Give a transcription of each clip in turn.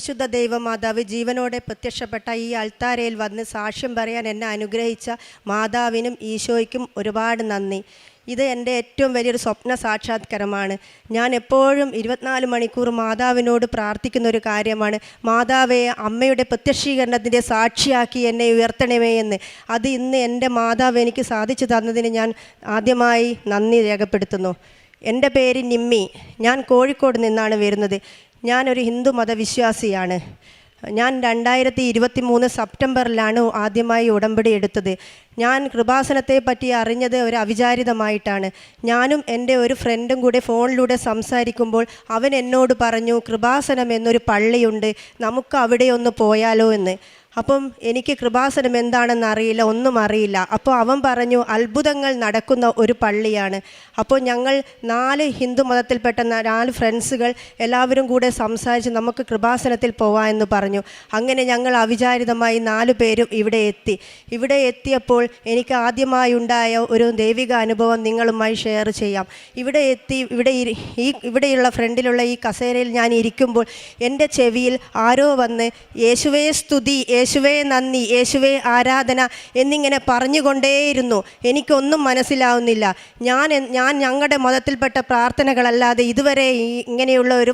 വിശുദ്ധ ദൈവമാതാവ് ജീവനോടെ പ്രത്യക്ഷപ്പെട്ട ഈ അൾത്താരയിൽ വന്ന് സാക്ഷ്യം പറയാൻ എന്നെ അനുഗ്രഹിച്ച മാതാവിനും ഈശോയ്ക്കും ഒരുപാട് നന്ദി. ഇത് എൻ്റെ ഏറ്റവും വലിയൊരു സ്വപ്ന സാക്ഷാത്കാരമാണ്. ഞാൻ എപ്പോഴും 24 മണിക്കൂർ മാതാവിനോട് പ്രാർത്ഥിക്കുന്ന ഒരു കാര്യമാണ്, മാതാവേ അമ്മയുടെ പ്രത്യക്ഷീകരണത്തിൻ്റെ സാക്ഷിയാക്കി എന്നെ ഉയർത്തണമേ എന്ന്. അത് ഇന്ന് എൻ്റെ മാതാവ് എനിക്ക് സാധിച്ചു തന്നതിന് ഞാൻ ആദ്യമായി നന്ദി രേഖപ്പെടുത്തുന്നു. എൻ്റെ പേര് നിമ്മി. ഞാൻ കോഴിക്കോട് നിന്നാണ് വരുന്നത്. ഞാനൊരു ഹിന്ദു മതവിശ്വാസിയാണ്. ഞാൻ 2023 സെപ്റ്റംബറിലാണ് ആദ്യമായി ഉടമ്പടി എടുത്തത്. ഞാൻ കൃപാസനത്തെ പറ്റി അറിഞ്ഞത് ഒരു അവിചാരിതമായിട്ടാണ്. ഞാനും എൻ്റെ ഒരു ഫ്രണ്ടും കൂടെ ഫോണിലൂടെ സംസാരിക്കുമ്പോൾ അവൻ എന്നോട് പറഞ്ഞു, കൃപാസനം എന്നൊരു പള്ളിയുണ്ട്, നമുക്ക് അവിടെ ഒന്ന് പോയാലോ എന്ന്. അപ്പം എനിക്ക് കൃപാസനം എന്താണെന്ന് അറിയില്ല, ഒന്നും അറിയില്ല. അപ്പോൾ അവൻ പറഞ്ഞു അത്ഭുതങ്ങൾ നടക്കുന്ന ഒരു പള്ളിയാണ്. അപ്പോൾ ഞങ്ങൾ 4 ഹിന്ദു മതത്തിൽപ്പെട്ട 4 ഫ്രണ്ട്സുകൾ എല്ലാവരും കൂടെ സംസാരിച്ച് നമുക്ക് കൃപാസനത്തിൽ പോവാമെന്ന് പറഞ്ഞു. അങ്ങനെ ഞങ്ങൾ അവിചാരിതമായി 4 പേരും ഇവിടെ എത്തിയപ്പോൾ എനിക്ക് ആദ്യമായി ഉണ്ടായ ഒരു ദൈവിക അനുഭവം നിങ്ങളുമായി ഷെയർ ചെയ്യാം. ഇവിടെയുള്ള ഫ്രണ്ടിലുള്ള ഈ കസേരയിൽ ഞാൻ ഇരിക്കുമ്പോൾ എൻ്റെ ചെവിയിൽ ആരോ വന്ന് യേശുവേ സ്തുതി, യേശുവേ നന്ദി, യേശുവേ ആരാധന എന്നിങ്ങനെ പറഞ്ഞുകൊണ്ടേയിരുന്നു. എനിക്കൊന്നും മനസ്സിലാവുന്നില്ല. ഞാൻ ഞങ്ങളുടെ മതത്തിൽപ്പെട്ട പ്രാർത്ഥനകളല്ലാതെ ഇതുവരെ ഇങ്ങനെയുള്ള ഒരു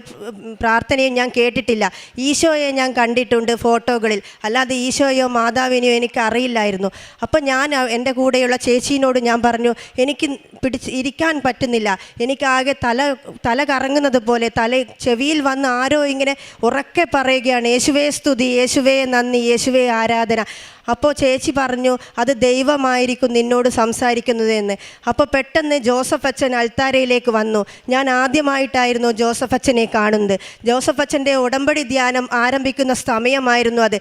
പ്രാർത്ഥനയും ഞാൻ കേട്ടിട്ടില്ല. ഈശോയെ ഞാൻ കണ്ടിട്ടുണ്ട് ഫോട്ടോകളിൽ, അല്ലാതെ ഈശോയോ മാതാവിനെയോ എനിക്ക് അറിയില്ലായിരുന്നു. അപ്പം ഞാൻ എൻ്റെ കൂടെയുള്ള ചേച്ചീനോട് ഞാൻ പറഞ്ഞു, എനിക്ക് ഇരിക്കാൻ പറ്റുന്നില്ല, എനിക്കാകെ തല കറങ്ങുന്നത് പോലെ, ചെവിയിൽ വന്ന് ആരോ ഇങ്ങനെ ഉറക്കെ പറയുകയാണ്, യേശുവേ സ്തുതി, യേശുവേ നന്ദി, യേശുവേ ആരാധന. അപ്പോൾ ചേച്ചി പറഞ്ഞു, അത് ദൈവമായിരിക്കും നിന്നോട് സംസാരിക്കുന്നത് എന്ന്. അപ്പോൾ പെട്ടെന്ന് ജോസഫ് അച്ഛൻ അൾത്താരയിലേക്ക് വന്നു. ഞാൻ ആദ്യമായിട്ടായിരുന്നു ജോസഫ് അച്ഛനെ കാണുന്നത്. ജോസഫ് അച്ഛൻ്റെ ഉടമ്പടി ധ്യാനം ആരംഭിക്കുന്ന സമയമായിരുന്നു അത്.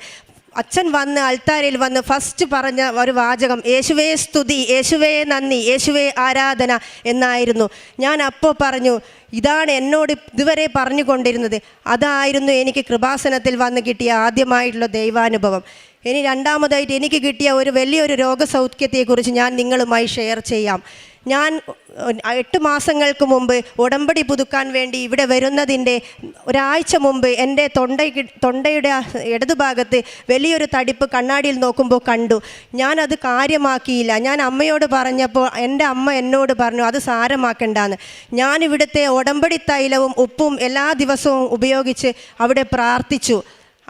അച്ഛൻ വന്ന് അൾത്താരയിൽ വന്ന് ഫസ്റ്റ് പറഞ്ഞ ഒരു വാചകം യേശുവേ സ്തുതി, യേശുവേ നന്ദി, യേശുവേ ആരാധന എന്നായിരുന്നു. ഞാൻ അപ്പോൾ പറഞ്ഞു, ഇതാണ് എന്നോട് ഇതുവരെ പറഞ്ഞുകൊണ്ടിരുന്നത്. അതായിരുന്നു എനിക്ക് കൃപാസനത്തിൽ വന്ന് കിട്ടിയ ആദ്യമായിട്ടുള്ള ദൈവാനുഭവം. ഇനി രണ്ടാമതായിട്ട് എനിക്ക് കിട്ടിയ ഒരു വലിയൊരു രോഗസൗഖ്യത്തെക്കുറിച്ച് ഞാൻ നിങ്ങളുമായി ഷെയർ ചെയ്യാം. ഞാൻ 8 മാസങ്ങൾക്ക് മുമ്പ് ഉടമ്പടി പുതുക്കാൻ വേണ്ടി ഇവിടെ വരുന്നതിൻ്റെ ഒരാഴ്ച മുമ്പ് എൻ്റെ തൊണ്ടയുടെ ഇടതുഭാഗത്ത് വലിയൊരു തടിപ്പ് കണ്ണാടിയിൽ നോക്കുമ്പോൾ കണ്ടു. ഞാനത് കാര്യമാക്കിയില്ല. ഞാൻ അമ്മയോട് പറഞ്ഞപ്പോൾ എൻ്റെ അമ്മ എന്നോട് പറഞ്ഞു അത് സാരമാക്കണ്ടാന്ന്. ഞാനിവിടുത്തെ ഉടമ്പടി തൈലവും ഉപ്പും എല്ലാ ദിവസവും ഉപയോഗിച്ച് അവിടെ പ്രാർത്ഥിച്ചു.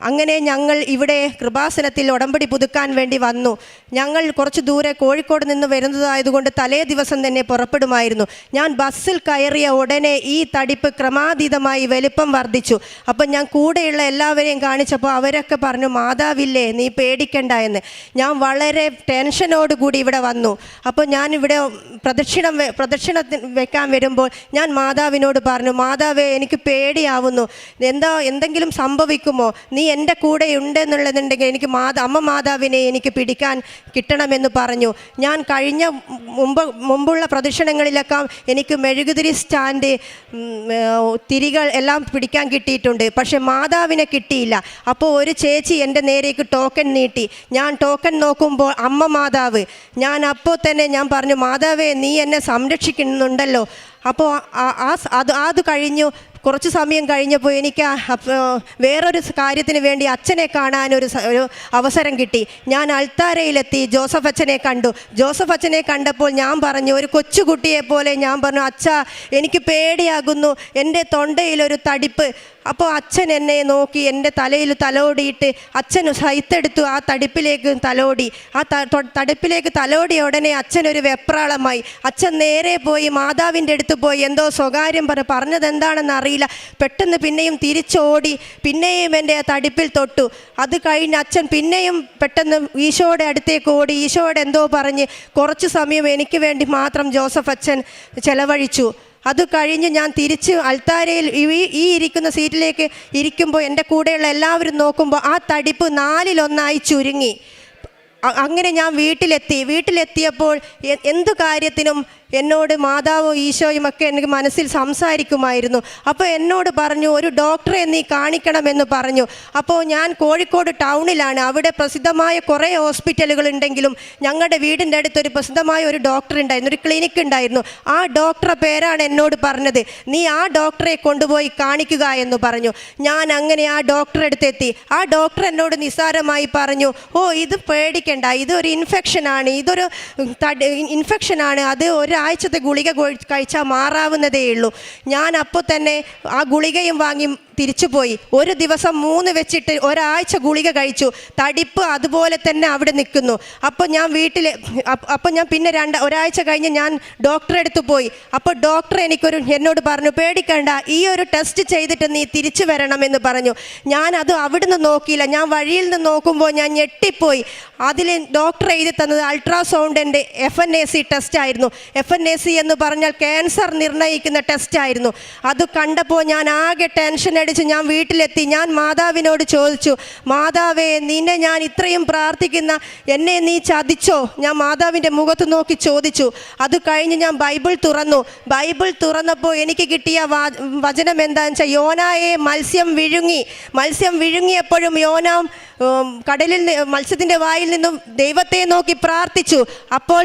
അങ്ങനെ ഞങ്ങൾ ഇവിടെ കൃപാസനത്തിൽ ഉടമ്പടി പുതുക്കാൻ വേണ്ടി വന്നു. ഞങ്ങൾ കുറച്ച് ദൂരെ കോഴിക്കോട് നിന്ന് വരുന്നതായതുകൊണ്ട് തലേ ദിവസം തന്നെ പുറപ്പെടുമായിരുന്നു. ഞാൻ ബസ്സിൽ കയറിയ ഉടനെ ഈ തടിപ്പ് ക്രമാതീതമായി വലിപ്പം വർദ്ധിച്ചു. അപ്പം ഞാൻ കൂടെയുള്ള എല്ലാവരെയും കാണിച്ചപ്പോൾ അവരൊക്കെ പറഞ്ഞു, മാതാവില്ലേ, നീ പേടിക്കണ്ട എന്ന്. ഞാൻ വളരെ ടെൻഷനോടുകൂടി ഇവിടെ വന്നു. അപ്പോൾ ഞാനിവിടെ പ്രദക്ഷിണം വെക്കാൻ വരുമ്പോൾ ഞാൻ മാതാവിനോട് പറഞ്ഞു, മാതാവേ എനിക്ക് പേടിയാവുന്നു, എന്തെങ്കിലും സംഭവിക്കുമോ, നീ എൻ്റെ കൂടെ ഉണ്ടെന്നുള്ളതുണ്ടെങ്കിൽ എനിക്ക് അമ്മ മാതാവിനെ എനിക്ക് പിടിക്കാൻ കിട്ടണമെന്ന് പറഞ്ഞു. ഞാൻ കഴിഞ്ഞ മുമ്പുള്ള പ്രദക്ഷിണങ്ങളിലൊക്കെ എനിക്ക് മെഴുകുതിരി സ്റ്റാൻഡ്, തിരികൾ എല്ലാം പിടിക്കാൻ കിട്ടിയിട്ടുണ്ട്. പക്ഷെ മാതാവിനെ കിട്ടിയില്ല. അപ്പോൾ ഒരു ചേച്ചി എൻ്റെ നേരേക്ക് ടോക്കൺ നീട്ടി. ഞാൻ ടോക്കൺ നോക്കുമ്പോൾ അമ്മ മാതാവ്. ഞാൻ അപ്പോൾ തന്നെ ഞാൻ പറഞ്ഞു, മാതാവേ നീ എന്നെ സംരക്ഷിക്കുന്നുണ്ടല്ലോ. അപ്പോൾ അത് കഴിഞ്ഞു. കുറച്ച് സമയം കഴിഞ്ഞപ്പോൾ എനിക്ക് വേറൊരു കാര്യത്തിന് വേണ്ടി അച്ഛനെ കാണാനൊരു അവസരം കിട്ടി. ഞാൻ അൾത്താരയിലെത്തി ജോസഫ് അച്ഛനെ കണ്ടു. ജോസഫ് അച്ഛനെ കണ്ടപ്പോൾ ഞാൻ പറഞ്ഞു, ഒരു കൊച്ചുകുട്ടിയെ പോലെ ഞാൻ പറഞ്ഞു, അച്ഛാ എനിക്ക് പേടിയാകുന്നു, എൻ്റെ തൊണ്ടയിലൊരു തടിപ്പ്. അപ്പോൾ അച്ഛൻ എന്നെ നോക്കി എൻ്റെ തലയിൽ തലോടിയിട്ട് അച്ഛൻ സൈത്തെടുത്തു ആ തടിപ്പിലേക്ക് തലോടി. ആ തടിപ്പിലേക്ക് തലോടിയ ഉടനെ അച്ഛനൊരു വെപ്രാളമായി. അച്ഛൻ നേരെ പോയി മാതാവിൻ്റെ അടുത്ത് പോയി എന്തോ സ്വകാര്യം പറഞ്ഞതെന്താണെന്ന് അറിയില്ല. പെട്ടെന്ന് പിന്നെയും തിരിച്ചോടി പിന്നെയും എൻ്റെ തടിപ്പിൽ തൊട്ടു. അത് കഴിഞ്ഞ് അച്ഛൻ പിന്നെയും പെട്ടെന്ന് ഈശോയുടെ അടുത്തേക്ക് ഓടി. ഈശോയുടെ എന്തോ പറഞ്ഞ് കുറച്ച് സമയം എനിക്ക് വേണ്ടി മാത്രം ജോസഫ് അച്ഛൻ ചെലവഴിച്ചു. അത് കഴിഞ്ഞ് ഞാൻ തിരിച്ച് അൾത്താരയിൽ ഈ ഇരിക്കുന്ന സീറ്റിലേക്ക് ഇരിക്കുമ്പോൾ എൻ്റെ കൂടെയുള്ള എല്ലാവരും നോക്കുമ്പോൾ ആ തടിപ്പ് 4-1 ചുരുങ്ങി. അങ്ങനെ ഞാൻ വീട്ടിലെത്തിയപ്പോൾ എന്തു കാര്യത്തിനും എന്നോട് മാതാവും ഈശോയും ഒക്കെ എനിക്ക് മനസ്സിൽ സംസാരിക്കുമായിരുന്നു. അപ്പോൾ എന്നോട് പറഞ്ഞു, ഒരു ഡോക്ടറെ നീ കാണിക്കണമെന്ന് പറഞ്ഞു. അപ്പോൾ ഞാൻ കോഴിക്കോട് ടൗണിലാണ്. അവിടെ പ്രസിദ്ധമായ കുറേ ഹോസ്പിറ്റലുകൾ ഉണ്ടെങ്കിലും ഞങ്ങളുടെ വീടിൻ്റെ അടുത്തൊരു പ്രസിദ്ധമായ ഒരു ഡോക്ടർ ഉണ്ടായിരുന്നു, ഒരു ക്ലിനിക്ക് ഉണ്ടായിരുന്നു. ആ ഡോക്ടറെ പേരാണ് എന്നോട് പറഞ്ഞത്, നീ ആ ഡോക്ടറെ കൊണ്ടുപോയി കാണിക്കുക എന്ന് പറഞ്ഞു. ഞാൻ അങ്ങനെ ആ ഡോക്ടറെ അടുത്തെത്തി. ആ ഡോക്ടർ എന്നോട് നിസ്സാരമായി പറഞ്ഞു, ഓ ഇത് പേടിക്കണ്ട, ഇതൊരു ഇതൊരു ഇൻഫെക്ഷനാണ്, അത് ഒരാഴ്ചത്തെ ഗുളിക കഴിച്ചാൽ മാറാവുന്നതേ ഉള്ളൂ. ഞാൻ അപ്പോൾ തന്നെ ആ ഗുളികയും വാങ്ങി തിരിച്ചുപോയി. ഒരു ദിവസം 3 വെച്ചിട്ട് ഒരാഴ്ച ഗുളിക കഴിച്ചു. തടിപ്പ് അതുപോലെ തന്നെ അവിടെ നിൽക്കുന്നു. അപ്പോൾ ഞാൻ പിന്നെ ഒരാഴ്ച കഴിഞ്ഞ് ഞാൻ ഡോക്ടറെ അടുത്ത് പോയി. അപ്പോൾ ഡോക്ടർ എന്നോട് പറഞ്ഞു, പേടിക്കണ്ട, ഈ ഒരു ടെസ്റ്റ് ചെയ്തിട്ട് നീ തിരിച്ചു വരണമെന്ന് പറഞ്ഞു. ഞാനത് അവിടുന്ന് നോക്കിയില്ല. ഞാൻ വഴിയിൽ നിന്ന് നോക്കുമ്പോൾ ഞാൻ ഞെട്ടിപ്പോയി. അതിൽ ഡോക്ടർ എഴുതി തന്നത് അൾട്രാസൗണ്ടിൻ്റെ FNAC ടെസ്റ്റ് ആയിരുന്നു. FNAC എന്ന് പറഞ്ഞാൽ ക്യാൻസർ നിർണ്ണയിക്കുന്ന ടെസ്റ്റ് ആയിരുന്നു. അത് കണ്ടപ്പോൾ ഞാൻ ആകെ ടെൻഷൻ അടിച്ച് ഞാൻ വീട്ടിലെത്തി. ഞാൻ മാതാവിനോട് ചോദിച്ചു, മാതാവേ, നിന്നെ ഞാൻ ഇത്രയും പ്രാർത്ഥിക്കുന്ന എന്നെ നീ ചതിച്ചോ? ഞാൻ മാതാവിൻ്റെ മുഖത്ത് നോക്കി ചോദിച്ചു. അത് കഴിഞ്ഞ് ഞാൻ ബൈബിൾ തുറന്നപ്പോൾ എനിക്ക് കിട്ടിയ വചനം എന്താണെന്ന് വെച്ചാൽ, യോനായെ മത്സ്യം വിഴുങ്ങിയപ്പോഴും യോന മത്സ്യത്തിൻ്റെ വായിൽ നിന്നും ദൈവത്തെ നോക്കി പ്രാർത്ഥിച്ചു. അപ്പോൾ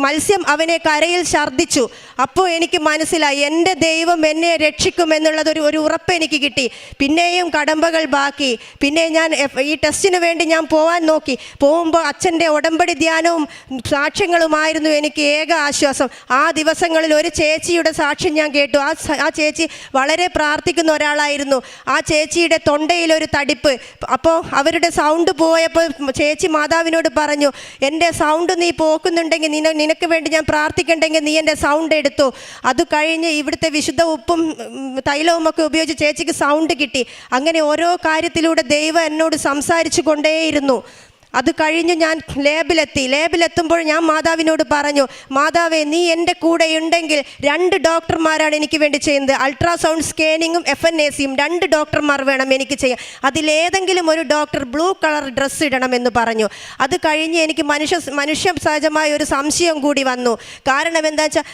മത്സ്യം അവനെ കരയിൽ ഛർദ്ദിച്ചു. അപ്പോൾ എനിക്ക് മനസ്സിലായി, എൻ്റെ ദൈവം എന്നെ രക്ഷിക്കുമെന്നുള്ളതൊരു ഉറപ്പ് എനിക്ക് കിട്ടി. പിന്നെയും കടമ്പകൾ ബാക്കി. പിന്നെ ഞാൻ ഈ ടെസ്റ്റിന് വേണ്ടി ഞാൻ പോകാൻ നോക്കി. പോകുമ്പോൾ അച്ഛൻ്റെ ഉടമ്പടി ധ്യാനവും സാക്ഷ്യങ്ങളുമായിരുന്നു എനിക്ക് ഏക ആശ്വാസം. ആ ദിവസങ്ങളിൽ ഒരു ചേച്ചിയുടെ സാക്ഷ്യം ഞാൻ കേട്ടു. ആ ചേച്ചി വളരെ പ്രാർത്ഥിക്കുന്ന ഒരാളായിരുന്നു. ആ ചേച്ചിയുടെ തൊണ്ടയിലൊരു തടിപ്പ്. അപ്പോൾ അവരുടെ സൗണ്ട് പോയപ്പോൾ ചേച്ചി മാതാവിനോട് പറഞ്ഞു, എൻ്റെ സൗണ്ട് നീ പോക്കുന്നുണ്ടെങ്കിൽ നിനക്ക് വേണ്ടി ഞാൻ പ്രാർത്ഥിക്കണ്ടെങ്കിൽ നീ എൻ്റെ സൗണ്ട് എടുത്തു. അത് കഴിഞ്ഞ് ഇവിടുത്തെ വിശുദ്ധ ഉപ്പും തൈലവും ഒക്കെ ഉപയോഗിച്ച് ചേച്ചിക്ക് സൗണ്ട് കിട്ടി. അങ്ങനെ ഓരോ കാര്യത്തിലൂടെ ദൈവം എന്നോട് സംസാരിച്ചു കൊണ്ടേയിരുന്നു. അത് കഴിഞ്ഞ് ഞാൻ ലേബിലെത്തുമ്പോൾ ഞാൻ മാതാവിനോട് പറഞ്ഞു, മാതാവേ, നീ എൻ്റെ കൂടെ ഉണ്ടെങ്കിൽ 2 ഡോക്ടർമാരാണ് എനിക്ക് വേണ്ടി ചെയ്യുന്നത്. അൾട്രാസൗണ്ട് സ്കാനിങ്ങും FNACയും 2 ഡോക്ടർമാർ വേണം എനിക്ക് ചെയ്യാൻ. അതിലേതെങ്കിലും ഒരു ഡോക്ടർ ബ്ലൂ കളർ ഡ്രസ്സ് ഇടണമെന്ന് പറഞ്ഞു. അത് കഴിഞ്ഞ് എനിക്ക് മനുഷ്യ സഹജമായ ഒരു സംശയം കൂടി വന്നു. കാരണം എന്താ വെച്ചാൽ,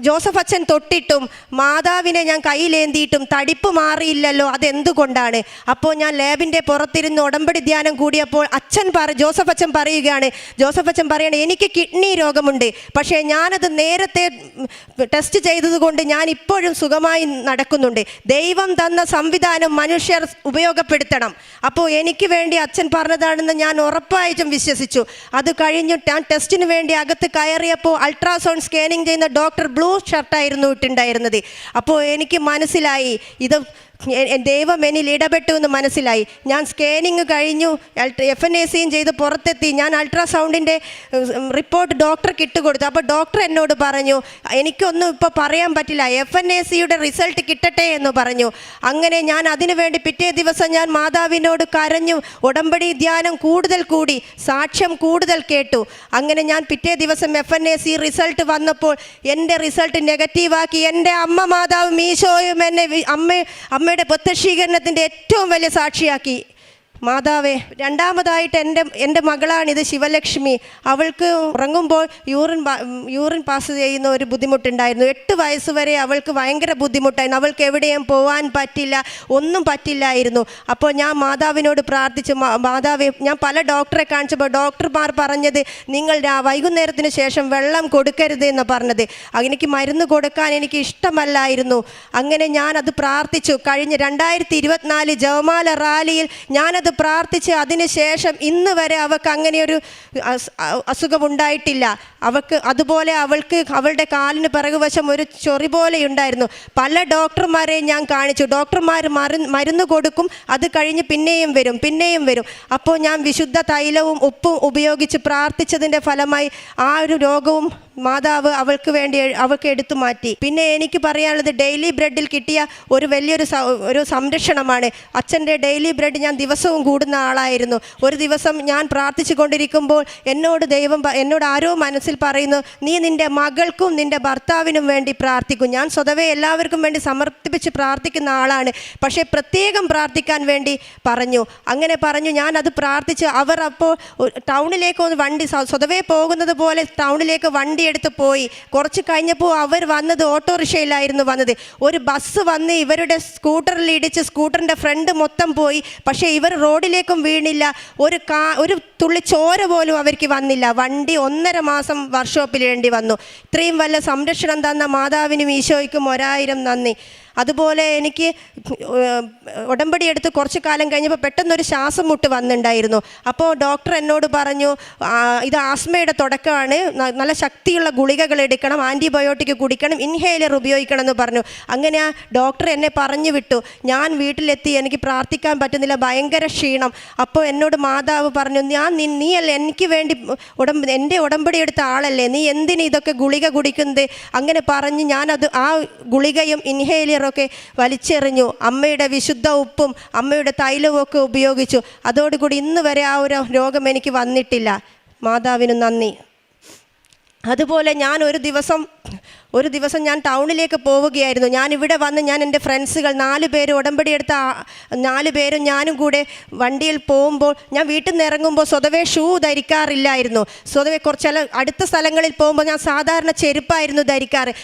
ജോസഫ് അച്ഛൻ തൊട്ടിട്ടും മാതാവിനെ ഞാൻ കയ്യിലേന്തിയിട്ടും തടിപ്പ് മാറിയില്ലല്ലോ, അതെന്തുകൊണ്ടാണ്? അപ്പോൾ ഞാൻ ലാബിൻ്റെ പുറത്തിരുന്ന് ഉടമ്പടി ധ്യാനം കൂടിയപ്പോൾ ജോസഫ് അച്ഛൻ പറയുകയാണ്, എനിക്ക് കിഡ്നി രോഗമുണ്ട്, പക്ഷേ ഞാനത് നേരത്തെ ടെസ്റ്റ് ചെയ്തതുകൊണ്ട് ഞാൻ ഇപ്പോഴും സുഖമായി നടക്കുന്നുണ്ട്. ദൈവം തന്ന സംവിധാനം മനുഷ്യർ ഉപയോഗപ്പെടുത്തണം. അപ്പോൾ എനിക്ക് വേണ്ടി അച്ഛൻ പറഞ്ഞതാണെന്ന് ഞാൻ ഉറപ്പായിട്ടും വിശ്വസിച്ചു. അത് കഴിഞ്ഞ് ഞാൻ ടെസ്റ്റിന് വേണ്ടി അകത്ത് കയറിയപ്പോൾ അൾട്രാസൗണ്ട് സ്കാനിങ് ചെയ്യുന്ന ഡോക്ടർ ബ്ലൂ ഷർട്ടായിരുന്നു ഇട്ടുണ്ടായിരുന്നത്. അപ്പോൾ എനിക്ക് മനസ്സിലായി, ഇത് ദൈവം എന്നിൽ ഇടപെട്ടു എന്ന് മനസ്സിലായി. ഞാൻ സ്കാനിങ് കഴിഞ്ഞു, FNACയും ചെയ്ത് പുറത്തെത്തി. ഞാൻ അൾട്രാസൗണ്ടിൻ്റെ റിപ്പോർട്ട് ഡോക്ടർക്ക് ഇട്ടുകൊടുത്തു. അപ്പോൾ ഡോക്ടർ എന്നോട് പറഞ്ഞു, എനിക്കൊന്നും ഇപ്പോൾ പറയാൻ പറ്റില്ല, FNACയുടെ റിസൾട്ട് കിട്ടട്ടെ എന്ന് പറഞ്ഞു. അങ്ങനെ ഞാൻ അതിനു വേണ്ടി പിറ്റേ ദിവസം ഞാൻ മാതാവിനോട് കരഞ്ഞു. ഉടമ്പടി ധ്യാനം കൂടുതൽ കൂടി, സാക്ഷ്യം കൂടുതൽ കേട്ടു. അങ്ങനെ ഞാൻ പിറ്റേ ദിവസം FNAC റിസൾട്ട് വന്നപ്പോൾ എൻ്റെ റിസൾട്ട് നെഗറ്റീവാക്കി എൻ്റെ അമ്മ മാതാവും ഈശോയും എന്നെ അമ്മയുടെ പ്രത്യക്ഷീകരണത്തിൻ്റെ ഏറ്റവും വലിയ സാക്ഷിയാക്കി. മാതാവേ, രണ്ടാമതായിട്ട് എൻ്റെ മകളാണിത്, ശിവലക്ഷ്മി. അവൾക്ക് ഉറങ്ങുമ്പോൾ യൂറിൻ പാസ് ചെയ്യുന്ന ഒരു ബുദ്ധിമുട്ടുണ്ടായിരുന്നു. 8 വയസ്സ് വരെ അവൾക്ക് ഭയങ്കര ബുദ്ധിമുട്ടായിരുന്നു. അവൾക്ക് എവിടെയും പോകാൻ പറ്റില്ല, ഒന്നും പറ്റില്ലായിരുന്നു. അപ്പോൾ ഞാൻ മാതാവിനോട് പ്രാർത്ഥിച്ചു, മാതാവേ, ഞാൻ പല ഡോക്ടറെ കാണിച്ചപ്പോൾ ഡോക്ടർമാർ പറഞ്ഞത്, നിങ്ങൾ വൈകുന്നേരത്തിന് ശേഷം വെള്ളം കൊടുക്കരുത് എന്ന് പറഞ്ഞത്. എനിക്ക് മരുന്ന് കൊടുക്കാൻ എനിക്ക് ഇഷ്ടമല്ലായിരുന്നു. അങ്ങനെ ഞാനത് പ്രാർത്ഥിച്ചു. കഴിഞ്ഞ 2024 ജവമാല റാലിയിൽ ഞാനത് പ്രാർത്ഥിച്ച് അതിനുശേഷം ഇന്ന് വരെ അവൾക്ക് അങ്ങനെയൊരു അസുഖമുണ്ടായിട്ടില്ല. അതുപോലെ അവളുടെ കാലിന് പിറകുവശം ഒരു ചൊറി പോലെ ഉണ്ടായിരുന്നു. പല ഡോക്ടർമാരെയും ഞാൻ കാണിച്ചു. ഡോക്ടർമാർ മരുന്ന് കൊടുക്കും, അത് കഴിഞ്ഞ് പിന്നെയും വരും. അപ്പോൾ ഞാൻ വിശുദ്ധ തൈലവും ഉപ്പും ഉപയോഗിച്ച് പ്രാർത്ഥിച്ചതിൻ്റെ ഫലമായി ആ ഒരു രോഗവും മാതാവ് അവൾക്ക് എടുത്തു മാറ്റി. പിന്നെ എനിക്ക് പറയാനുള്ളത്, ഡെയിലി ബ്രെഡിൽ കിട്ടിയ ഒരു വലിയൊരു സംരക്ഷണമാണ്. അച്ഛൻ്റെ ഡെയിലി ബ്രെഡ് ഞാൻ ദിവസവും കൂടുന്ന ആളായിരുന്നു. ഒരു ദിവസം ഞാൻ പ്രാർത്ഥിച്ചു കൊണ്ടിരിക്കുമ്പോൾ എന്നോട് ആരോ മനസ്സിൽ പറയുന്നു, നീ നിൻ്റെ മകൾക്കും നിൻ്റെ ഭർത്താവിനും വേണ്ടി പ്രാർത്ഥിക്കും. ഞാൻ സ്വതവേ എല്ലാവർക്കും വേണ്ടി സമർപ്പിച്ച് പ്രാർത്ഥിക്കുന്ന ആളാണ്, പക്ഷേ പ്രത്യേകം പ്രാർത്ഥിക്കാൻ വേണ്ടി പറഞ്ഞു. അങ്ങനെ പറഞ്ഞു. ഞാനത് പ്രാർത്ഥിച്ച് അവർ അപ്പോൾ ടൗണിലേക്ക് ഒന്ന് വണ്ടി സ്വതവേ പോകുന്നത് പോലെ ടൗണിലേക്ക് വണ്ടി എടുത്ത് പോയി. കുറച്ച് കഴിഞ്ഞപ്പോൾ അവർ വന്നത് ഓട്ടോറിക്ഷയിലായിരുന്നു വന്നത്. ഒരു ബസ് വന്ന് ഇവരുടെ സ്കൂട്ടറിൽ ഇടിച്ച് സ്കൂട്ടറിൻ്റെ ഫ്രണ്ട് മൊത്തം പോയി. പക്ഷേ ഇവർ റോഡിലേക്കും വീണില്ല, ഒരു തുള്ളി ചോര പോലും അവർക്ക് വന്നില്ല. വണ്ടി 1.5 മാസം വർക്ക്ഷോപ്പിലിടേണ്ടി വന്നു. ഇത്രയും വല്ല സംരക്ഷണം തന്ന മാതാവിനും ഈശോയ്ക്കും 1000 നന്ദി. അതുപോലെ എനിക്ക് ഉടമ്പടി എടുത്ത് കുറച്ച് കാലം കഴിഞ്ഞപ്പോൾ പെട്ടെന്നൊരു ശ്വാസം മുട്ട് വന്നിട്ടുണ്ടായിരുന്നു. അപ്പോൾ ഡോക്ടർ എന്നോട് പറഞ്ഞു, ഇത് ആസ്മയുടെ തുടക്കമാണ്, നല്ല ശക്തിയുള്ള ഗുളികകൾ എടുക്കണം, ആൻറ്റിബയോട്ടിക് കുടിക്കണം, ഇൻഹേലർ ഉപയോഗിക്കണം എന്ന് പറഞ്ഞു. അങ്ങനെ ആ ഡോക്ടർ എന്നെ പറഞ്ഞു വിട്ടു. ഞാൻ വീട്ടിലെത്തി, എനിക്ക് പ്രാർത്ഥിക്കാൻ പറ്റുന്നില്ല, ഭയങ്കര ക്ഷീണം. അപ്പോൾ എന്നോട് മാതാവ് പറഞ്ഞു, നീ അല്ലേ എനിക്ക് വേണ്ടി എൻ്റെ ഉടമ്പടി എടുത്ത ആളല്ലേ, നീ എന്തിന് ഇതൊക്കെ ഗുളിക കുടിക്കുന്നത്? അങ്ങനെ പറഞ്ഞ് ഞാനത് ആ ഗുളികയും ഇൻഹേലർ ഒക്കെ വലിച്ചെറിഞ്ഞു. അമ്മയുടെ വിശുദ്ധ ഉപ്പും അമ്മയുടെ തൈലവും ഒക്കെ ഉപയോഗിച്ചു. അതോടുകൂടി ഇന്ന് വരെ ആ ഒരു രോഗം എനിക്ക് വന്നിട്ടില്ല. മാതാവിന് നന്ദി. അതുപോലെ ഞാൻ ഒരു ദിവസം ഞാൻ ടൗണിലേക്ക് പോവുകയായിരുന്നു. ഞാനിവിടെ വന്ന് ഞാൻ എൻ്റെ ഫ്രണ്ട്സുകൾ 4 പേര് ഉടമ്പടി എടുത്ത 4 പേരും ഞാനും കൂടെ വണ്ടിയിൽ പോകുമ്പോൾ, ഞാൻ വീട്ടിൽ നിന്ന് ഇറങ്ങുമ്പോൾ സ്വതവേ ഷൂ ധരിക്കാറില്ലായിരുന്നു. സ്വതവേ കുറച്ച് അടുത്ത സ്ഥലങ്ങളിൽ പോകുമ്പോൾ ഞാൻ സാധാരണ ചെരുപ്പായിരുന്നു ധരിക്കാറ്.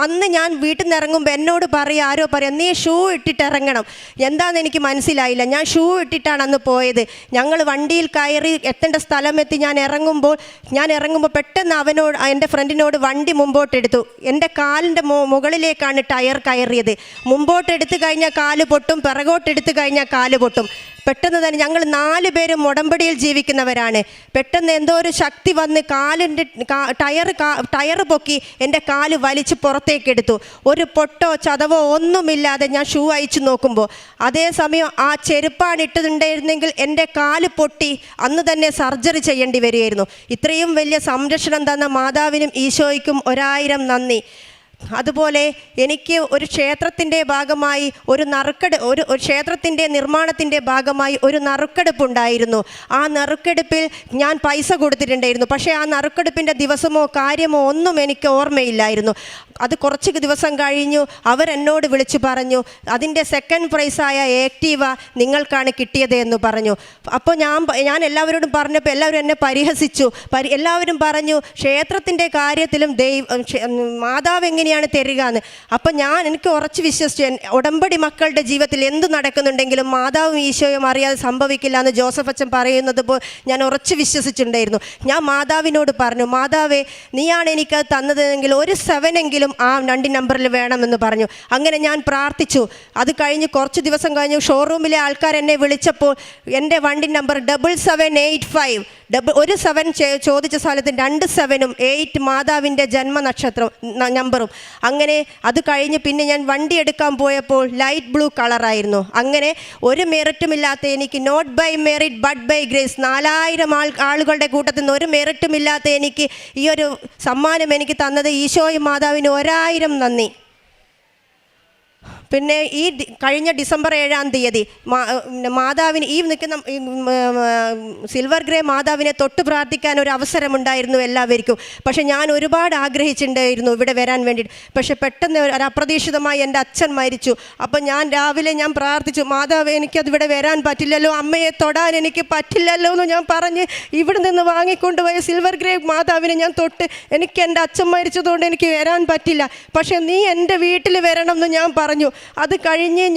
അന്ന് ഞാൻ വീട്ടിൽ നിന്ന് ഇറങ്ങുമ്പോൾ ആരോ പറയാം, നീ ഷൂ ഇട്ടിട്ട് ഇറങ്ങണം. എന്താണെന്ന് എനിക്ക് മനസ്സിലായില്ല. ഞാൻ ഷൂ ഇട്ടിട്ടാണ് അന്ന് പോയത്. ഞങ്ങൾ വണ്ടിയിൽ കയറി എത്തേണ്ട സ്ഥലമെത്തി ഞാൻ ഇറങ്ങുമ്പോൾ പെട്ടെന്ന് എൻ്റെ ഫ്രണ്ടിനോട് വണ്ടി മുമ്പോട്ടെടുത്തു. എൻ്റെ കാലിൻ്റെ മുകളിലേക്കാണ് ടയർ കയറിയത്. മുമ്പോട്ടെടുത്ത് കഴിഞ്ഞാൽ കാല് പൊട്ടും, പിറകോട്ടെടുത്ത് കഴിഞ്ഞാൽ കാല് പൊട്ടും. പെട്ടെന്ന് തന്നെ ഞങ്ങൾ 4 പേരും ഉടമ്പടിയിൽ ജീവിക്കുന്നവരാണ്. പെട്ടെന്ന് എന്തോ ഒരു ശക്തി വന്ന് കാലിൻ്റെ ടയർ പൊക്കി എൻ്റെ കാല് വലിച്ച് പുറത്തേക്കെടുത്തു. ഒരു പൊട്ടോ ചതവോ ഒന്നുമില്ലാതെ ഞാൻ ഷൂ അയച്ചു നോക്കുമ്പോൾ, അതേസമയം ആ ചെരുപ്പാണ് ഇട്ടിട്ടുണ്ടായിരുന്നെങ്കിൽ എൻ്റെ കാല് പൊട്ടി അന്ന് തന്നെ സർജറി ചെയ്യേണ്ടി വരികയായിരുന്നു. ഇത്രയും വലിയ സംരക്ഷണം തന്ന മാതാവിനും ഈശോയ്ക്കും 1000 നന്ദി. അതുപോലെ എനിക്ക് ഒരു ക്ഷേത്രത്തിൻ്റെ ഭാഗമായി ഒരു ക്ഷേത്രത്തിൻ്റെ നിർമ്മാണത്തിൻ്റെ ഭാഗമായി ഒരു നറുക്കെടുപ്പുണ്ടായിരുന്നു. ആ നറുക്കെടുപ്പിൽ ഞാൻ പൈസ കൊടുത്തിട്ടുണ്ടായിരുന്നു. പക്ഷേ ആ നറുക്കെടുപ്പിൻ്റെ ദിവസമോ കാര്യമോ ഒന്നും എനിക്ക് ഓർമ്മയില്ലായിരുന്നു. അത് കുറച്ച് ദിവസം കഴിഞ്ഞു അവരെന്നോട് വിളിച്ചു പറഞ്ഞു, അതിൻ്റെ സെക്കൻഡ് പ്രൈസായ ആക്റ്റീവ നിങ്ങൾക്കാണ് കിട്ടിയത് എന്ന് പറഞ്ഞു. അപ്പോൾ ഞാൻ എല്ലാവരോടും പറഞ്ഞപ്പോൾ എല്ലാവരും എന്നെ പരിഹസിച്ചു. എല്ലാവരും പറഞ്ഞു, ക്ഷേത്രത്തിൻ്റെ കാര്യത്തിലും മാതാവ് എങ്ങനെയാണ് തരിക എന്ന്. അപ്പം എനിക്ക് ഉറച്ച് വിശ്വസിച്ചു, ഉടമ്പടി മക്കളുടെ ജീവിതത്തിൽ എന്ത് നടക്കുന്നുണ്ടെങ്കിലും മാതാവും ഈശോയും അറിയാതെ സംഭവിക്കില്ല എന്ന് ജോസഫ് അച്ഛൻ പറയുന്നത് പോലെ ഞാൻ ഉറച്ച് വിശ്വസിച്ചിട്ടുണ്ടായിരുന്നു. ഞാൻ മാതാവിനോട് പറഞ്ഞു, മാതാവേ നീയാണ് എനിക്കത് തന്നതെങ്കിൽ ഒരു 7 എങ്കിലും ആ 2 നമ്പറിൽ വേണമെന്ന് പറഞ്ഞു. അങ്ങനെ ഞാൻ പ്രാർത്ഥിച്ചു. അത് കഴിഞ്ഞ് കുറച്ച് ദിവസം കഴിഞ്ഞ് ഷോറൂമിലെ ആൾക്കാർ എന്നെ വിളിച്ചപ്പോൾ എൻ്റെ വണ്ടി നമ്പർ 7785, ഒരു 7 ചോദിച്ച സ്ഥലത്ത് 2 7ഉം 8 മാതാവിൻ്റെ ജന്മനക്ഷത്രം നമ്പറും. അങ്ങനെ അത് കഴിഞ്ഞ് പിന്നെ ഞാൻ വണ്ടി എടുക്കാൻ പോയപ്പോൾ ലൈറ്റ് ബ്ലൂ കളറായിരുന്നു. അങ്ങനെ ഒരു മെറിറ്റുമില്ലാത്ത എനിക്ക്, not by merit but by grace, 4000 ആളുകളുടെ കൂട്ടത്തിൽ നിന്ന് ഒരു മെറിറ്റുമില്ലാത്ത എനിക്ക് ഈ ഒരു സമ്മാനം എനിക്ക് തന്നത് ഈശോയും മാതാവിന് 1000 നന്ദി. പിന്നെ ഈ കഴിഞ്ഞ ഡിസംബർ 7-ാം തീയതി മാതാവിന് ഈ നിൽക്കുന്ന സിൽവർ ഗ്രേ മാതാവിനെ തൊട്ട് പ്രാർത്ഥിക്കാൻ ഒരു അവസരമുണ്ടായിരുന്നു എല്ലാവർക്കും. പക്ഷെ ഞാൻ ഒരുപാട് ആഗ്രഹിച്ചിട്ടുണ്ടായിരുന്നു ഇവിടെ വരാൻ വേണ്ടിയിട്ട്. പക്ഷെ പെട്ടെന്ന് ഒരു അപ്രതീക്ഷിതമായി എൻ്റെ അച്ഛൻ മരിച്ചു. അപ്പോൾ രാവിലെ ഞാൻ പ്രാർത്ഥിച്ചു, മാതാവ് എനിക്കത് ഇവിടെ വരാൻ പറ്റില്ലല്ലോ, അമ്മയെ തൊടാൻ എനിക്ക് പറ്റില്ലല്ലോ എന്ന് ഞാൻ പറഞ്ഞ് ഇവിടെ നിന്ന് വാങ്ങിക്കൊണ്ടുപോയ സിൽവർ ഗ്രേ മാതാവിനെ ഞാൻ തൊട്ട്, എനിക്ക് എൻ്റെ അച്ഛൻ മരിച്ചതുകൊണ്ട് എനിക്ക് വരാൻ പറ്റില്ല, പക്ഷെ നീ എൻ്റെ വീട്ടിൽ വരണം എന്ന് ഞാൻ പറഞ്ഞു. അത് കഴിഞ്ഞ്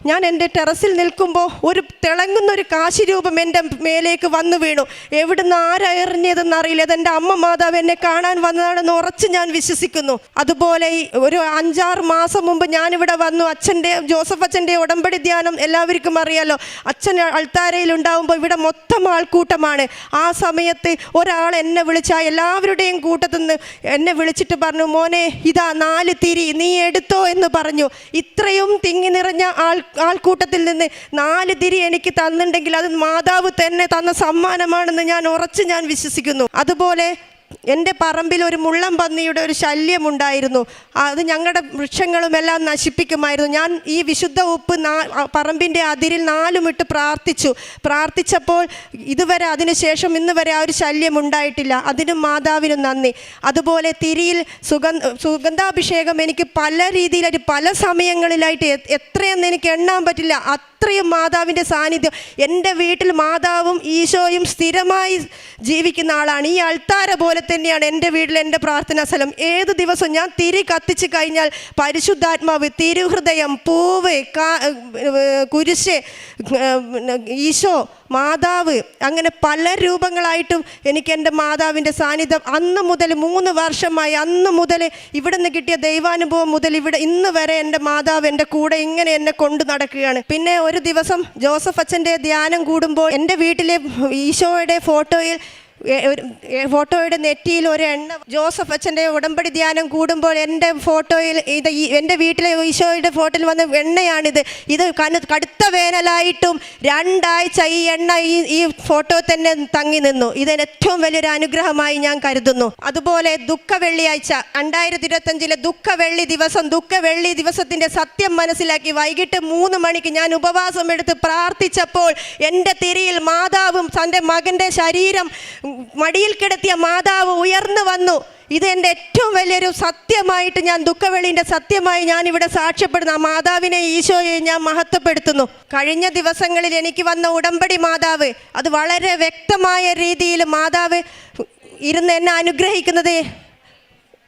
ഞാൻ എൻ്റെ ടെറസിൽ നിൽക്കുമ്പോൾ ഒരു തിളങ്ങുന്നൊരു കാശിരൂപം എൻ്റെ മേലേക്ക് വന്നു വീണു. എവിടുന്ന് ആരെറിഞ്ഞതെന്നറിയില്ല. അതെൻ്റെ അമ്മ മാതാവ് എന്നെ കാണാൻ വന്നതാണെന്ന് ഉറച്ച് ഞാൻ വിശ്വസിക്കുന്നു. അതുപോലെ ഒരു 5-6 മാസം മുമ്പ് ഞാനിവിടെ വന്നു. ജോസഫ് അച്ഛൻ്റെ ഉടമ്പടി ധ്യാനം എല്ലാവർക്കും അറിയാലോ. അച്ഛൻ അൾത്താരയിൽ ഉണ്ടാവുമ്പോൾ ഇവിടെ മൊത്തം ആൾക്കൂട്ടമാണ്. ആ സമയത്ത് ഒരാൾ എന്നെ വിളിച്ച എല്ലാവരുടെയും കൂട്ടത്തിൽ നിന്ന് എന്നെ വിളിച്ചിട്ട് പറഞ്ഞു, മോനെ ഇതാ 4 തിരി നീ എടുത്തോ എന്ന് പറഞ്ഞു. ഇത്രയും തിങ്ങി നിറഞ്ഞ ആൾക്കൂട്ടത്തിൽ നിന്ന് 4 തിരി എനിക്ക് തന്നിട്ടുണ്ടെങ്കിൽ അത് മാതാവ് തന്നെ തന്ന സമ്മാനമാണെന്ന് ഞാൻ വിശ്വസിക്കുന്നു. അതുപോലെ എൻ്റെ പറമ്പിൽ ഒരു മുള്ളം പന്നിയുടെ ഒരു ശല്യമുണ്ടായിരുന്നു. അത് ഞങ്ങളുടെ വൃക്ഷങ്ങളുമെല്ലാം നശിപ്പിക്കുമായിരുന്നു. ഞാൻ ഈ വിശുദ്ധ ഉപ്പ് പറമ്പിൻ്റെ അതിരിൽ 4 ഇട്ട് പ്രാർത്ഥിച്ചപ്പോൾ ഇതുവരെ അതിനുശേഷം ഇന്ന് വരെ ആ ഒരു ശല്യം ഉണ്ടായിട്ടില്ല. അതിനും മാതാവിനും നന്ദി. അതുപോലെ തിരിയിൽ സുഗന്ധാഭിഷേകം എനിക്ക് പല രീതിയിലായിട്ട് പല സമയങ്ങളിലായിട്ട് എത്രയെന്ന് എനിക്ക് എണ്ണാൻ പറ്റില്ല, അത്രയും മാതാവിൻ്റെ സാന്നിധ്യം. എൻ്റെ വീട്ടിൽ മാതാവും ഈശോയും സ്ഥിരമായി ജീവിക്കുന്ന ആളാണ്. ഈ അൾത്താര പോലെ തന്നെയാണ് എൻ്റെ വീട്ടിൽ എൻ്റെ പ്രാർത്ഥനാ സ്ഥലം. ഏത് ദിവസവും ഞാൻ തിരി കത്തിച്ച് കഴിഞ്ഞാൽ പരിശുദ്ധാത്മാവ്, തിരുഹൃദയം, പൂവ്, കുരിശ്, ഈശോ, മാതാവ്, അങ്ങനെ പല രൂപങ്ങളായിട്ടും എനിക്ക് എൻ്റെ മാതാവിൻ്റെ സാന്നിധ്യം അന്ന് മുതൽ 3 വർഷമായി, അന്ന് മുതൽ ഇവിടുന്ന് കിട്ടിയ ദൈവാനുഭവം മുതൽ ഇന്ന് വരെ എൻ്റെ മാതാവ് എൻ്റെ കൂടെ ഇങ്ങനെ എന്നെ കൊണ്ടു നടക്കുകയാണ്. പിന്നെ ഒരു ദിവസം ജോസഫ് അച്ഛൻ്റെ ധ്യാനം കൂടുമ്പോൾ എൻ്റെ വീട്ടിലെ ഈശോയുടെ ഫോട്ടോയുടെ നെറ്റിയിൽ ഒരു എണ്ണ, ജോസഫ് അച്ഛൻ്റെ ഉടമ്പടി ധ്യാനം കൂടുമ്പോൾ എൻ്റെ ഫോട്ടോയിൽ എൻ്റെ വീട്ടിലെ ഈശോയുടെ ഫോട്ടോയിൽ വന്ന എണ്ണയാണിത്. ഇത് കടുത്ത വേനലായിട്ടും 2 ആഴ്ച ഈ എണ്ണ ഈ ഫോട്ടോ തന്നെ തങ്ങി നിന്നു. ഇതിന് ഏറ്റവും വലിയൊരു അനുഗ്രഹമായി ഞാൻ കരുതുന്നു. അതുപോലെ ദുഃഖവെള്ളിയാഴ്ച 2025 ദുഃഖവെള്ളി ദിവസത്തിൻ്റെ സത്യം മനസ്സിലാക്കി വൈകിട്ട് 3 മണിക്ക് ഞാൻ ഉപവാസം എടുത്ത് പ്രാർത്ഥിച്ചപ്പോൾ എൻ്റെ തിരിയിൽ മാതാവും തൻ്റെ മകൻ്റെ ശരീരം മടിയിൽ കിടത്തിയ മാതാവ് ഉയർന്നു വന്നു. ഇത് എൻ്റെ ഏറ്റവും വലിയൊരു സത്യമായിട്ട് ഞാൻ ദുഃഖവെള്ളിൻ്റെ സത്യമായി ഞാൻ ഇവിടെ സാക്ഷ്യപ്പെടുന്നു. ആ മാതാവിനെ, ഈശോയെ ഞാൻ മഹത്വപ്പെടുത്തുന്നു. കഴിഞ്ഞ ദിവസങ്ങളിൽ എനിക്ക് വന്ന ഉടമ്പടി മാതാവ്, അത് വളരെ വ്യക്തമായ രീതിയിൽ മാതാവ് ഇരുന്ന് എന്നെ അനുഗ്രഹിക്കുന്നത്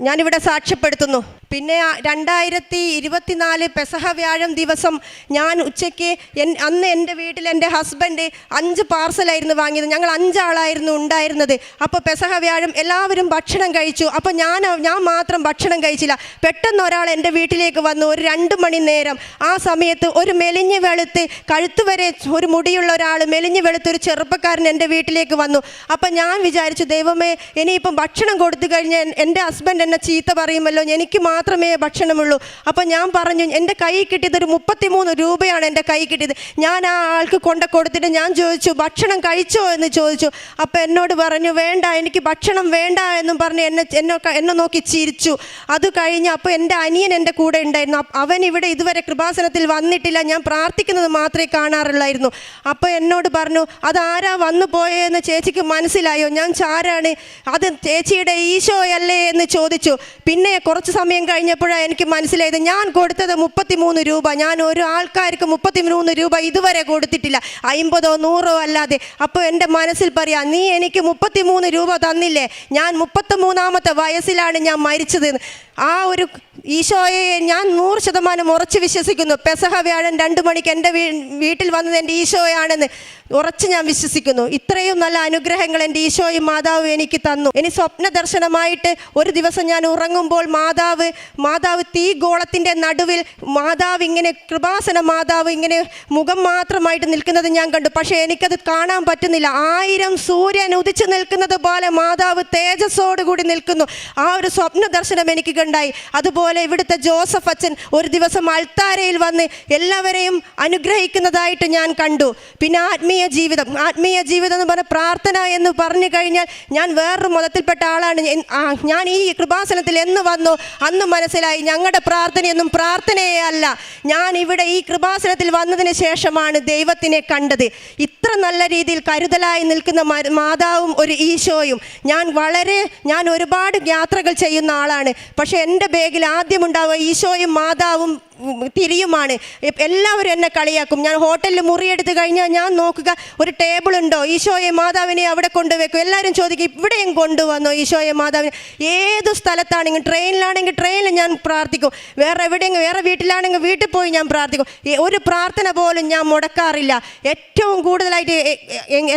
ഞാനിവിടെ സാക്ഷ്യപ്പെടുത്തുന്നു. പിന്നെ 2024 പെസഹ വ്യാഴം ദിവസം ഞാൻ ഉച്ചയ്ക്ക് അന്ന് എൻ്റെ വീട്ടിൽ എൻ്റെ ഹസ്ബൻഡ് 5 പാർസലായിരുന്നു വാങ്ങിയത്. ഞങ്ങൾ 5 ആളായിരുന്നു ഉണ്ടായിരുന്നത്. അപ്പോൾ പെസഹ വ്യാഴം എല്ലാവരും ഭക്ഷണം കഴിച്ചു. അപ്പോൾ ഞാൻ മാത്രം ഭക്ഷണം കഴിച്ചില്ല. പെട്ടെന്ന് ഒരാൾ എൻ്റെ വീട്ടിലേക്ക് വന്നു. ഒരു 2 മണി നേരം. ആ സമയത്ത് ഒരു മെലിഞ്ഞ് വെളുത്ത് കഴുത്ത് വരെ ഒരു മുടിയുള്ള ഒരാൾ, മെലിഞ്ഞ് വെളുത്ത് ഒരു ചെറുപ്പക്കാരൻ എൻ്റെ വീട്ടിലേക്ക് വന്നു. അപ്പം ഞാൻ വിചാരിച്ചു, ദൈവമേ, ഇനിയിപ്പം ഭക്ഷണം കൊടുത്തു കഴിഞ്ഞാൽ എൻ്റെ ഹസ്ബൻഡ് എന്നെ ചീത്ത പറയുമല്ലോ, എനിക്ക് മാത്രമേ ഭക്ഷണമുള്ളൂ. അപ്പോൾ ഞാൻ പറഞ്ഞു, എൻ്റെ കൈ കിട്ടിയത് ഒരു 33 രൂപയാണ് എൻ്റെ കൈ കിട്ടിയത്. ഞാൻ ആ ആൾക്ക് കൊടുത്തിട്ട് ഞാൻ ചോദിച്ചു, ഭക്ഷണം കഴിച്ചോ എന്ന് ചോദിച്ചു. അപ്പോൾ എന്നോട് പറഞ്ഞു, വേണ്ട, എനിക്ക് ഭക്ഷണം വേണ്ട എന്നും പറഞ്ഞ് എന്നെ നോക്കി ചിരിച്ചു. അത് കഴിഞ്ഞ് അപ്പോൾ എൻ്റെ അനിയൻ എൻ്റെ കൂടെ ഉണ്ടായിരുന്നു. അവൻ ഇവിടെ ഇതുവരെ കൃപാസനത്തിൽ വന്നിട്ടില്ല, ഞാൻ പ്രാർത്ഥിക്കുന്നത് മാത്രമേ കാണാറുള്ളായിരുന്നു. അപ്പോൾ എന്നോട് പറഞ്ഞു, അതാരാ വന്നു പോയെന്ന് ചേച്ചിക്ക് മനസ്സിലായോ? ഞാൻ ചാരാണ്, അത് ചേച്ചിയുടെ ഈശോയല്ലേ എന്ന് ചോദിച്ചു. പിന്നെ കുറച്ച് സമയം കഴിഞ്ഞപ്പോഴാണ് എനിക്ക് മനസ്സിലായത്, ഞാൻ കൊടുത്തത് 33 രൂപ. ഞാൻ ഒരു ആൾക്കാർക്ക് 33 രൂപ ഇതുവരെ കൊടുത്തിട്ടില്ല, 50ഓ 100ഓ അല്ലാതെ. അപ്പോൾ എൻ്റെ മനസ്സിൽ പറയാം, നീ എനിക്ക് 33 രൂപ തന്നില്ലേ? ഞാൻ 33ാമത്തെ വയസ്സിലാണ് ഞാൻ മരിച്ചത്. ആ ഒരു ഈശോയെ ഞാൻ 100% ഉറച്ച് വിശ്വസിക്കുന്നു. പെസഹ വ്യാഴം 2 മണിക്ക് എൻ്റെ വീട്ടിൽ വന്നത് എൻ്റെ ഈശോയാണെന്ന് ഉറച്ച് ഞാൻ വിശ്വസിക്കുന്നു. ഇത്രയും നല്ല അനുഗ്രഹങ്ങൾ എൻ്റെ ഈശോയും മാതാവും എനിക്ക് തന്നു. ഇനി സ്വപ്ന ദർശനമായിട്ട് ഒരു ദിവസം ഞാൻ ഉറങ്ങുമ്പോൾ മാതാവ് തീ ഗോളത്തിൻ്റെ നടുവിൽ മാതാവ് ഇങ്ങനെ, കൃപാസന മാതാവ് ഇങ്ങനെ മുഖം മാത്രമായിട്ട് നിൽക്കുന്നത് ഞാൻ കണ്ടു. പക്ഷേ എനിക്കത് കാണാൻ പറ്റുന്നില്ല. 1000 സൂര്യൻ ഉദിച്ചു നിൽക്കുന്നത് പോലെ മാതാവ് തേജസ്സോടുകൂടി നിൽക്കുന്നു. ആ ഒരു സ്വപ്ന ദർശനം എനിക്ക് കണ്ടായി. അതുപോലെ ഇവിടുത്തെ ജോസഫ് അച്ഛൻ ഒരു ദിവസം അൾത്താരയിൽ വന്ന് എല്ലാവരെയും അനുഗ്രഹിക്കുന്നതായിട്ട് ഞാൻ കണ്ടു. പിന്നെ ആത്മീയ ജീവിതം എന്ന് പറഞ്ഞ പ്രാർത്ഥന എന്ന് പറഞ്ഞു കഴിഞ്ഞാൽ ഞാൻ വേറൊരു മതത്തിൽപ്പെട്ട ആളാണ്. ഞാൻ ഈ കൃപാസനത്തിൽ എന്ന് വന്നു അന്ന് മനസ്സിലായി, ഞങ്ങളുടെ പ്രാർത്ഥനയൊന്നും പ്രാർത്ഥനയേ അല്ല. ഞാൻ ഇവിടെ ഈ കൃപാസനത്തിൽ വന്നതിന് ശേഷമാണ് ദൈവത്തിനെ കണ്ടത്. ഇത്ര നല്ല രീതിയിൽ കരുതലായി നിൽക്കുന്ന മാതാവും ഒരു ഈശോയും. ഞാൻ ഒരുപാട് യാത്രകൾ ചെയ്യുന്ന ആളാണ്. പക്ഷെ എൻ്റെ ബാഗിൽ ആദ്യം ഉണ്ടാവുക ഈശോയും മാതാവും തിരിയുമാണ്. എല്ലാവരും എന്നെ കളിയാക്കും. ഞാൻ ഹോട്ടലിൽ മുറിയെടുത്ത് കഴിഞ്ഞാൽ ഞാൻ നോക്കുക, ഒരു ടേബിൾ ഉണ്ടോ, ഈശോയെ മാതാവിനെ അവിടെ കൊണ്ടുവെക്കും. എല്ലാവരും ചോദിക്കും, ഇവിടെയും കൊണ്ടുവന്നോ ഈശോയെ മാതാവിനെ? ഏത് സ്ഥലത്താണെങ്കിൽ, ട്രെയിനിലാണെങ്കിൽ ട്രെയിനിൽ ഞാൻ പ്രാർത്ഥിക്കും, വേറെ വീട്ടിലാണെങ്കിൽ വീട്ടിൽ പോയി ഞാൻ പ്രാർത്ഥിക്കും. ഒരു പ്രാർത്ഥന പോലും ഞാൻ മുടക്കാറില്ല. ഏറ്റവും കൂടുതലായിട്ട്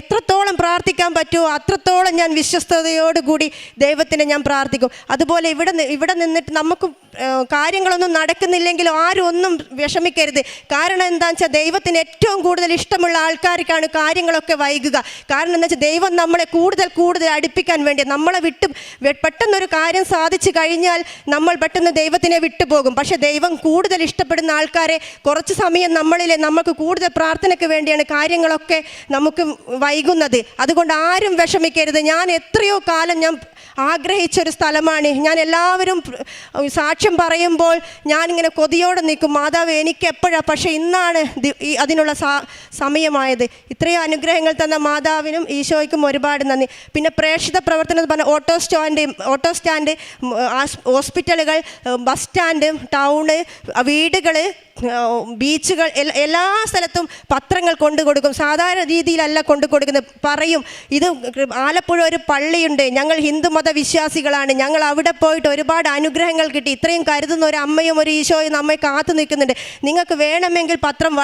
എത്രത്തോളം പ്രാർത്ഥിക്കാൻ പറ്റുമോ അത്രത്തോളം ഞാൻ വിശ്വസ്തയോടുകൂടി ദൈവത്തിനെ ഞാൻ പ്രാർത്ഥിക്കും. അതുപോലെ ഇവിടെ നിന്നിട്ട് നമുക്ക് കാര്യങ്ങളൊന്നും നടക്കുന്നില്ലെങ്കിലും ആ ആരും ഒന്നും വിഷമിക്കരുത്. കാരണം എന്താണെന്ന് വെച്ചാൽ ദൈവത്തിന് ഏറ്റവും കൂടുതൽ ഇഷ്ടമുള്ള ആൾക്കാർക്കാണ് കാര്യങ്ങളൊക്കെ വൈകുക. കാരണം എന്താ വെച്ചാൽ ദൈവം നമ്മളെ കൂടുതൽ അടുപ്പിക്കാൻ വേണ്ടി, നമ്മളെ പെട്ടെന്നൊരു കാര്യം സാധിച്ചു കഴിഞ്ഞാൽ നമ്മൾ പെട്ടെന്ന് ദൈവത്തിനെ വിട്ടുപോകും. പക്ഷെ ദൈവം കൂടുതൽ ഇഷ്ടപ്പെടുന്ന ആൾക്കാരെ കുറച്ച് സമയം നമുക്ക് കൂടുതൽ പ്രാർത്ഥനയ്ക്ക് വേണ്ടിയാണ് കാര്യങ്ങളൊക്കെ നമുക്ക് വൈകുന്നത്. അതുകൊണ്ട് ആരും വിഷമിക്കരുത്. ഞാൻ എത്രയോ കാലം ഞാൻ ആഗ്രഹിച്ചൊരു സ്ഥലമാണ്. ഞാൻ എല്ലാവരും സാക്ഷ്യം പറയുമ്പോൾ ഞാനിങ്ങനെ കൊതിയോടെ നിൽക്കും, മാതാവ് എനിക്ക് എപ്പോഴാണ്, പക്ഷേ ഇന്നാണ് അതിനുള്ള സമയമായത്. ഇത്രയും അനുഗ്രഹങ്ങൾ തന്ന മാതാവിനും ഈശോയ്ക്കും ഒരുപാട് നന്ദി. പിന്നെ പ്രേക്ഷിത പ്രവർത്തനം എന്ന് പറഞ്ഞാൽ ഓട്ടോ സ്റ്റാൻഡ്, ഹോസ്പിറ്റലുകൾ, ബസ് സ്റ്റാൻഡ്, ടൗണ്, വീടുകൾ, ബീച്ചുകൾ, എല്ലാ സ്ഥലത്തും പത്രങ്ങൾ കൊണ്ടുകൊടുക്കും. സാധാരണ രീതിയിലല്ല കൊണ്ടുകൊടുക്കുന്നത്. പറയും, ഇത് ആലപ്പുഴ ഒരു പള്ളിയുണ്ട്, ഞങ്ങൾ ഹിന്ദുമത വിശ്വാസികളാണ്, ഞങ്ങൾ അവിടെ പോയിട്ട് ഒരുപാട് അനുഗ്രഹങ്ങൾ കിട്ടി, ഇത്രയും കരുതുന്ന ഒരു അമ്മയും ഒരു ഈശോയും നമ്മെ കാത്തു നിൽക്കുന്നുണ്ട്, നിങ്ങൾക്ക് വേണമെങ്കിൽ പത്രം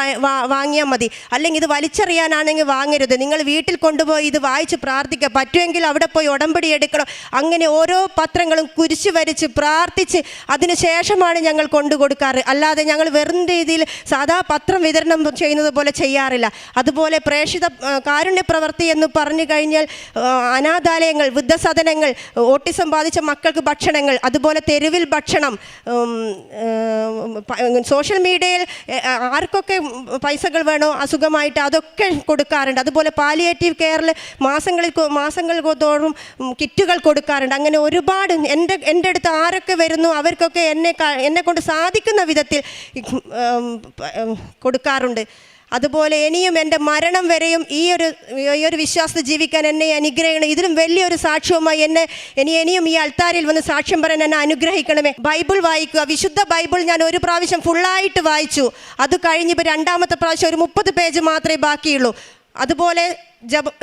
വാങ്ങിയാൽ മതി, അല്ലെങ്കിൽ ഇത് വലിച്ചെറിയാനാണെങ്കിൽ വാങ്ങരുത്, നിങ്ങൾ വീട്ടിൽ കൊണ്ടുപോയി ഇത് വായിച്ച് പ്രാർത്ഥിക്കുക, പറ്റുമെങ്കിൽ അവിടെ പോയി ഉടമ്പടി എടുക്കണം. അങ്ങനെ ഓരോ പത്രങ്ങളും കുരിശ് വരച്ച് പ്രാർത്ഥിച്ച് അതിനുശേഷമാണ് ഞങ്ങൾ കൊണ്ടുകൊടുക്കാറ്. അല്ലാതെ ഞങ്ങൾ വെറും രീതിയിൽ സാധാ പത്രം വിതരണം ചെയ്യുന്നത് പോലെ ചെയ്യാറില്ല. അതുപോലെ പ്രേക്ഷിത കാരുണ്യ പ്രവൃത്തി എന്ന് പറഞ്ഞു കഴിഞ്ഞാൽ അനാഥാലയങ്ങൾ, വൃദ്ധസദനങ്ങൾ, ഓട്ടിസം ബാധിച്ച മക്കൾക്ക് ഭക്ഷണങ്ങൾ, അതുപോലെ തെരുവിൽ ഭക്ഷണം, സോഷ്യൽ മീഡിയയിൽ ആർക്കൊക്കെ പൈസകൾ വേണോ അസുഖമായിട്ട് അതൊക്കെ കൊടുക്കാറുണ്ട്. അതുപോലെ പാലിയേറ്റീവ് കെയറിൽ മാസങ്ങൾ തോറും കിറ്റുകൾ കൊടുക്കാറുണ്ട്. അങ്ങനെ ഒരുപാട് എൻ്റെ അടുത്ത് ആരൊക്കെ വരുന്നു അവർക്കൊക്കെ എന്നെ കൊണ്ട് സാധിക്കുന്ന വിധത്തിൽ കൊടുക്കാറുണ്ട്. അതുപോലെ ഇനിയും എൻ്റെ മരണം വരെയും ഈ ഒരു വിശ്വാസത്തിൽ ജീവിക്കാൻ എന്നെ അനുഗ്രഹിക്കണം. ഇതിലും വലിയൊരു സാക്ഷ്യവുമായി ഇനിയും ഈ അൾത്താരിൽ വന്ന് സാക്ഷ്യം പറയാൻ എന്നെ അനുഗ്രഹിക്കണമേ. ബൈബിൾ വായിക്കുക. വിശുദ്ധ ബൈബിൾ ഞാൻ ഒരു പ്രാവശ്യം ഫുള്ളായിട്ട് വായിച്ചു. അത് കഴിഞ്ഞിപ്പോൾ രണ്ടാമത്തെ പ്രാവശ്യം ഒരു 30 പേജ് മാത്രമേ ബാക്കിയുള്ളൂ. അതുപോലെ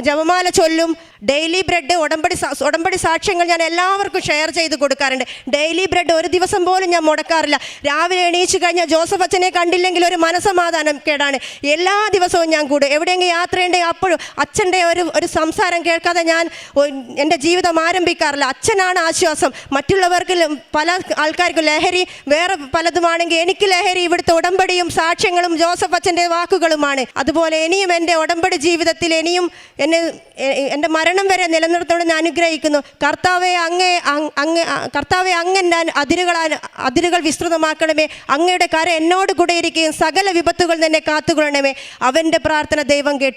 ജപമാല ചൊല്ലും. ഡെയിലി ബ്രെഡ്, ഉടമ്പടി സാക്ഷ്യങ്ങൾ ഞാൻ എല്ലാവർക്കും ഷെയർ ചെയ്ത് കൊടുക്കാറുണ്ട്. ഡെയിലി ബ്രെഡ് ഒരു ദിവസം പോലും ഞാൻ മുടക്കാറില്ല. രാവിലെ എണീച്ച് കഴിഞ്ഞാൽ ജോസഫ് അച്ഛനെ കണ്ടില്ലെങ്കിൽ ഒരു മനസമാധാനം കേടാണ്. എല്ലാ ദിവസവും ഞാൻ കൂടും. എവിടെയെങ്കിലും യാത്രയുണ്ടെങ്കിൽ അപ്പോഴും അച്ഛൻ്റെ ഒരു സംസാരം കേൾക്കാതെ ഞാൻ എൻ്റെ ജീവിതം ആരംഭിക്കാറില്ല. അച്ഛനാണ് ആശ്വാസം. മറ്റുള്ളവർക്ക് പല ആൾക്കാർക്കും ലഹരി വേറെ പലതുമാണെങ്കിൽ എനിക്ക് ലഹരി ഇവിടുത്തെ ഉടമ്പടിയും സാക്ഷ്യങ്ങളും ജോസഫ് അച്ഛൻ്റെ വാക്കുകളുമാണ്. അതുപോലെ ഇനിയും എൻ്റെ ഉടമ്പടി ജീവിതത്തിൽ ഇനിയും എൻ്റെ മരണം വരെ നിലനിർത്തണമെന്ന് അനുഗ്രഹിക്കുന്നു. കർത്താവെ അങ്ങ് അതിരുകൾ വിസ്തൃതമാക്കണമേ. അങ്ങയുടെ കര എന്നോട് കൂടെ ഇരിക്കുകയും സകല വിപത്തുകൾ തന്നെ കാത്തുകൊള്ളണമേ. അവൻ്റെ പ്രാർത്ഥന ദൈവം കേട്ടു.